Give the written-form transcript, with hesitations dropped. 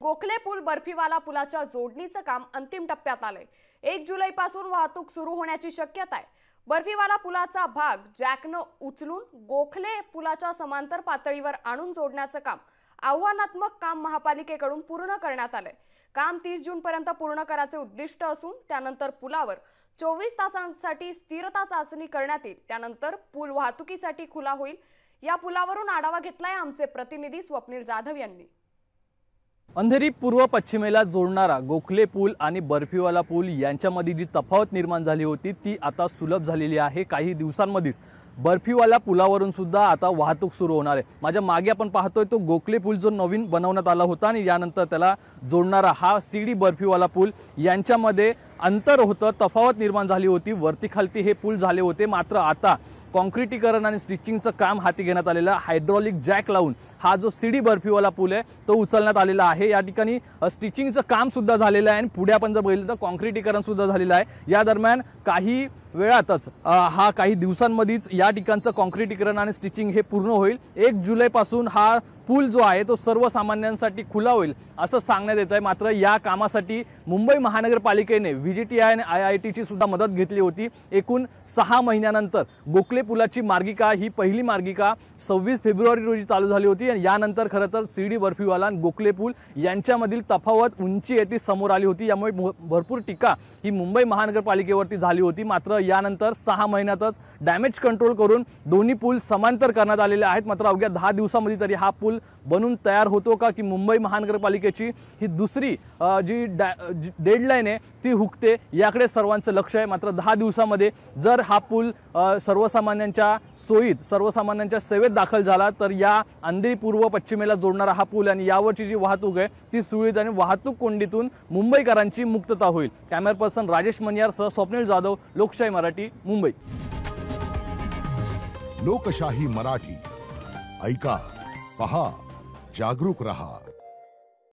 गोखले पूल बर्फीवाला पुलाच्या जोडणीचं काम अंतिम टप्प्यात आलंय। 1 जुलैपासून वाहतूक सुरू होण्याची शक्यता आहे। बर्फीवाला पुलाचा भाग जॅकनं उचलून गोखले पुलाच्या समांतर पातळीवर आणून जोडण्याचं काम आव्हानात्मक काम महापालिकेकडून पूर्ण करण्यात आलंय। काम 30 जून पर्यंत पूर्ण करायचे उद्दिष्ट असून त्यानंतर पुलावर 24 तासांसाठी स्थिरता चाचणी करण्यात येईल। त्यानंतर पूल वाहतुकीसाठी खुला होईल। या पुलावरून आढावा घेतलाय आमचे प्रतिनिधी स्वप्नील जाधव यांनी। अंधेरी पूर्व पश्चिमेला जोडणारा गोखले पूल आणि बर्फीवाला पूल यांच्यामध्ये जी तफावत निर्माण झाली होती ती आता सुलभ झालेली आहे। काही दिवसांमध्येच बर्फीवाला पुलावरून सुद्धा आता वाहतूक सुरू होणार आहे। माझ्या मागे आपण पाहतोय तो गोखले पूल जो नवीन बनवण्यात आला होता आणि यानंतर त्याला जोडणारा हा सीडी बर्फीवाला पूल यांच्यामध्ये अंतर होतं, तफावत निर्माण झाली होती। वरती खालती हे पूल झाले होते, मात्र आता कॉन्क्रिटीकरण आणि स्टिचिंगचं काम हाती घेण्यात आलेलं आहे। हायड्रॉलिक जॅक लावून हा जो सीडी बर्फीवाला पूल आहे तो उचलण्यात आलेला आहे। या ठिकाणी स्टिचिंगचं काम सुद्धा झालेलं आहे आणि पुढे आपण जर बघितलं तर कॉन्क्रिटीकरण सुद्धा झालेलं आहे। या दरम्यान काही वेळातच काही दिवसांमध्येच या ठिकाणचं कॉन्क्रिटीकरण आणि स्टिचिंग हे पूर्ण होईल। 1 जुलैपासून हा पूल जो आहे तो सर्वसामान्यांसाठी खुला होईल असं सांगण्यात येत आहे। मात्र या कामासाठी मुंबई महानगरपालिकेने व्हीजीटीआय आणि आयआयटीची सुद्धा मदत घेतली होती। एकूण 6 महिन्यानंतर गोखले पुलाची मार्गिका ही पहिली मार्गिका 26 फेब्रुवारी रोजी चालू झाली होती आणि यानंतर खरं तर सीडी बर्फीवाला आणि गोखले पूल यांच्यामधील तफावत उंची येथे समोर आली होती। यामुळे भरपूर टीका ही मुंबई महानगरपालिकेवरती झाली होती। मात्र यानंतर 6 महिन्यातच डॅमेज कंट्रोल करून दोन्ही पूल समांतर करण्यात आलेले आहेत। मात्र अवघ्या 10 दिवसांमध्ये तरी हा पूल बनून तयार होतो का की मुंबई महानगरपालिकेची ही दुसरी जी डेडलाईन आहे ती हुकते याकडे सर्वांचं लक्ष आहे। मात्र 10 दिवसांमध्ये जर हा पूल सर्वसामान्यांच्या सोयीत सर्वसामान्यांच्या सेवेत दाखल झाला तर या अंधेरी पूर्व पश्चिमेला जोडणारा हा पूल आणि यावरची जी वाहतूक आहे ती सुरळीत आणि वाहतूक कोंडीतून मुंबईकरांची मुक्तता होईल। कॅमेरा पर्सन राजेश मनियारसह स्वप्नील जाधव, लोकशाही मराठी, मुंबई। लोकशाही मराठी ऐका, पहा, जागरूक रहा।